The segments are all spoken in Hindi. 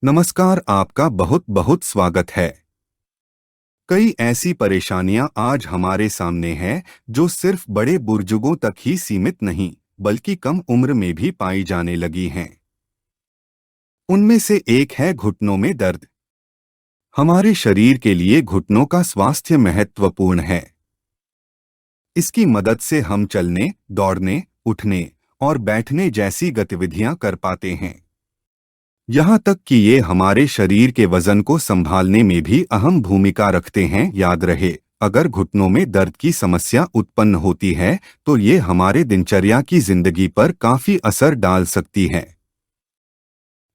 नमस्कार, आपका बहुत बहुत स्वागत है। कई ऐसी परेशानियां आज हमारे सामने हैं जो सिर्फ बड़े बुजुर्गों तक ही सीमित नहीं, बल्कि कम उम्र में भी पाई जाने लगी हैं। उनमें से एक है घुटनों में दर्द। हमारे शरीर के लिए घुटनों का स्वास्थ्य महत्वपूर्ण है। इसकी मदद से हम चलने, दौड़ने, उठने और बैठने जैसी गतिविधियां कर पाते हैं। यहाँ तक कि ये हमारे शरीर के वजन को संभालने में भी अहम भूमिका रखते हैं। याद रहे, अगर घुटनों में दर्द की समस्या उत्पन्न होती है तो ये हमारे दिनचर्या की जिंदगी पर काफी असर डाल सकती है।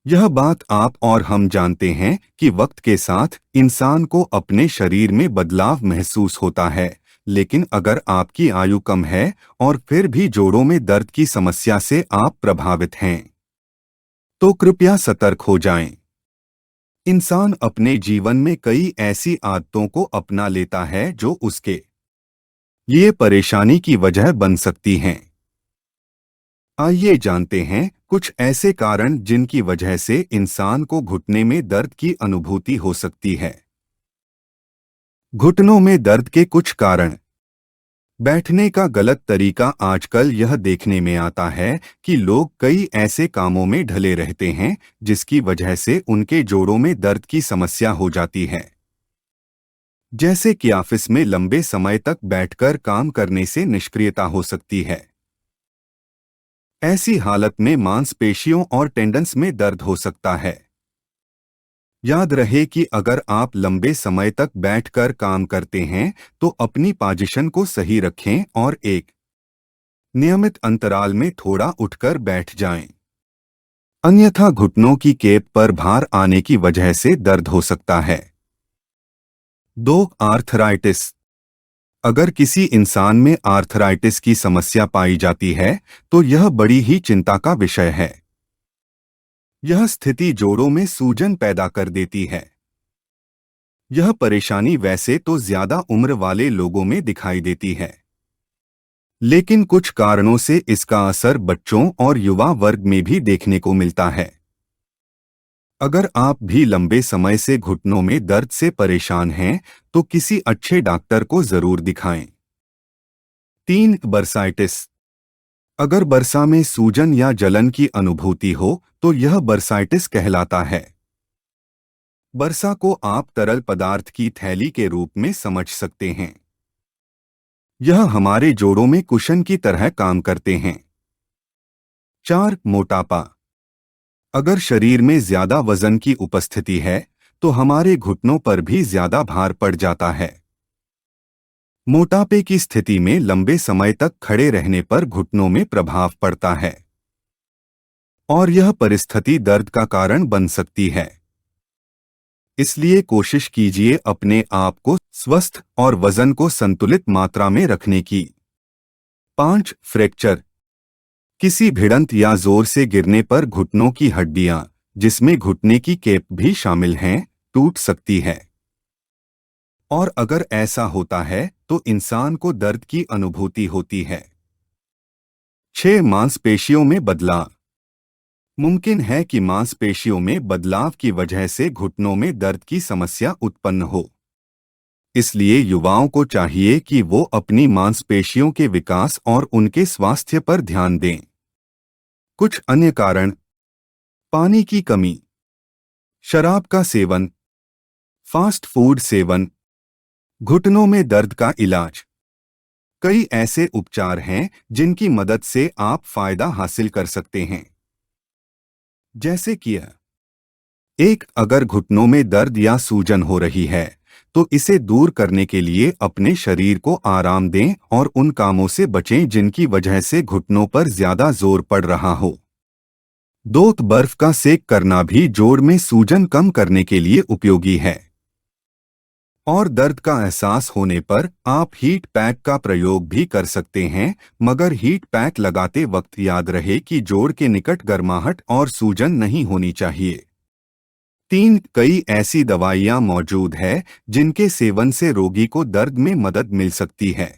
यह बात आप और हम जानते हैं कि वक्त के साथ इंसान को अपने शरीर में बदलाव महसूस होता है, लेकिन अगर आपकी आयु कम है और फिर भी जोड़ों में दर्द की समस्या से आप प्रभावित हैं, तो कृपया सतर्क हो जाएं। इंसान अपने जीवन में कई ऐसी आदतों को अपना लेता है जो उसके लिए परेशानी की वजह बन सकती हैं। आइए जानते हैं कुछ ऐसे कारण जिनकी वजह से इंसान को घुटने में दर्द की अनुभूति हो सकती है। घुटनों में दर्द के कुछ कारण। बैठने का गलत तरीका। आजकल यह देखने में आता है कि लोग कई ऐसे कामों में ढले रहते हैं जिसकी वजह से उनके जोड़ों में दर्द की समस्या हो जाती है। जैसे कि ऑफिस में लंबे समय तक बैठकर काम करने से निष्क्रियता हो सकती है। ऐसी हालत में मांसपेशियों और टेंडन्स में दर्द हो सकता है। याद रहे कि अगर आप लंबे समय तक बैठकर काम करते हैं तो अपनी पोजीशन को सही रखें और एक नियमित अंतराल में थोड़ा उठकर बैठ जाएं। अन्यथा घुटनों की केप पर भार आने की वजह से दर्द हो सकता है। 2. आर्थराइटिस। अगर किसी इंसान में आर्थराइटिस की समस्या पाई जाती है तो यह बड़ी ही चिंता का विषय है। यह स्थिति जोड़ों में सूजन पैदा कर देती है। यह परेशानी वैसे तो ज्यादा उम्र वाले लोगों में दिखाई देती है, लेकिन कुछ कारणों से इसका असर बच्चों और युवा वर्ग में भी देखने को मिलता है। अगर आप भी लंबे समय से घुटनों में दर्द से परेशान हैं तो किसी अच्छे डॉक्टर को जरूर दिखाएं। 3. बर्साइटिस। अगर बरसा में सूजन या जलन की अनुभूति हो तो यह बर्साइटिस कहलाता है। बरसा को आप तरल पदार्थ की थैली के रूप में समझ सकते हैं। यह हमारे जोड़ों में कुशन की तरह काम करते हैं। 4. मोटापा। अगर शरीर में ज्यादा वजन की उपस्थिति है तो हमारे घुटनों पर भी ज्यादा भार पड़ जाता है। मोटापे की स्थिति में लंबे समय तक खड़े रहने पर घुटनों में प्रभाव पड़ता है और यह परिस्थिति दर्द का कारण बन सकती है। इसलिए कोशिश कीजिए अपने आप को स्वस्थ और वजन को संतुलित मात्रा में रखने की। 5. फ्रैक्चर। किसी भिड़ंत या जोर से गिरने पर घुटनों की हड्डियां, जिसमें घुटने की केप भी शामिल हैं, टूट सकती है और अगर ऐसा होता है तो इंसान को दर्द की अनुभूति होती है। 6. मांसपेशियों में बदलाव। मुमकिन है कि मांसपेशियों में बदलाव की वजह से घुटनों में दर्द की समस्या उत्पन्न हो। इसलिए युवाओं को चाहिए कि वो अपनी मांसपेशियों के विकास और उनके स्वास्थ्य पर ध्यान दें। कुछ अन्य कारण। पानी की कमी, शराब का सेवन, फास्ट फूड सेवन। घुटनों में दर्द का इलाज। कई ऐसे उपचार हैं जिनकी मदद से आप फायदा हासिल कर सकते हैं। जैसे कि 1. अगर घुटनों में दर्द या सूजन हो रही है तो इसे दूर करने के लिए अपने शरीर को आराम दें और उन कामों से बचें जिनकी वजह से घुटनों पर ज्यादा जोर पड़ रहा हो। 2. बर्फ का सेक करना भी जोड़ में सूजन कम करने के लिए उपयोगी है और दर्द का एहसास होने पर आप हीट पैक का प्रयोग भी कर सकते हैं, मगर हीट पैक लगाते वक्त याद रहे कि जोड़ के निकट गर्माहट और सूजन नहीं होनी चाहिए। 3. कई ऐसी दवाइयां मौजूद हैं जिनके सेवन से रोगी को दर्द में मदद मिल सकती है।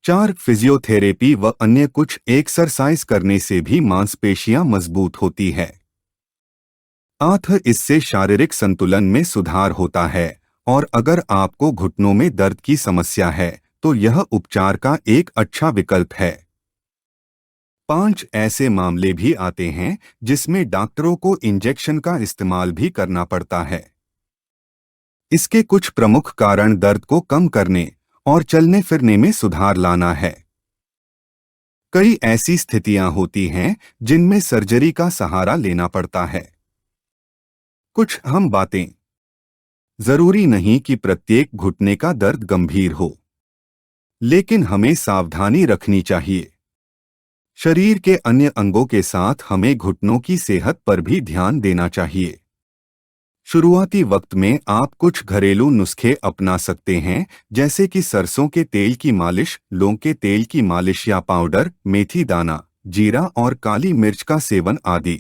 4. फिजियोथेरेपी व अन्य कुछ एक्सरसाइज करने से भी मांसपेशियां मजबूत होती है। 8. इससे शारीरिक संतुलन में सुधार होता है और अगर आपको घुटनों में दर्द की समस्या है तो यह उपचार का एक अच्छा विकल्प है। 5. ऐसे मामले भी आते हैं जिसमें डॉक्टरों को इंजेक्शन का इस्तेमाल भी करना पड़ता है। इसके कुछ प्रमुख कारण दर्द को कम करने और चलने फिरने में सुधार लाना है। कई ऐसी स्थितियां होती हैं जिनमें सर्जरी का सहारा लेना पड़ता है। कुछ अहम बातें। जरूरी नहीं कि प्रत्येक घुटने का दर्द गंभीर हो, लेकिन हमें सावधानी रखनी चाहिए। शरीर के अन्य अंगों के साथ हमें घुटनों की सेहत पर भी ध्यान देना चाहिए। शुरुआती वक्त में आप कुछ घरेलू नुस्खे अपना सकते हैं, जैसे कि सरसों के तेल की मालिश, लौंग के तेल की मालिश या पाउडर, मेथी दाना, जीरा और काली मिर्च का सेवन आदि।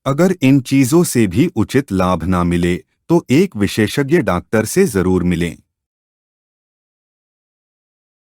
अगर इन चीजों से भी उचित लाभ ना मिले तो एक विशेषज्ञ डॉक्टर से जरूर मिलें।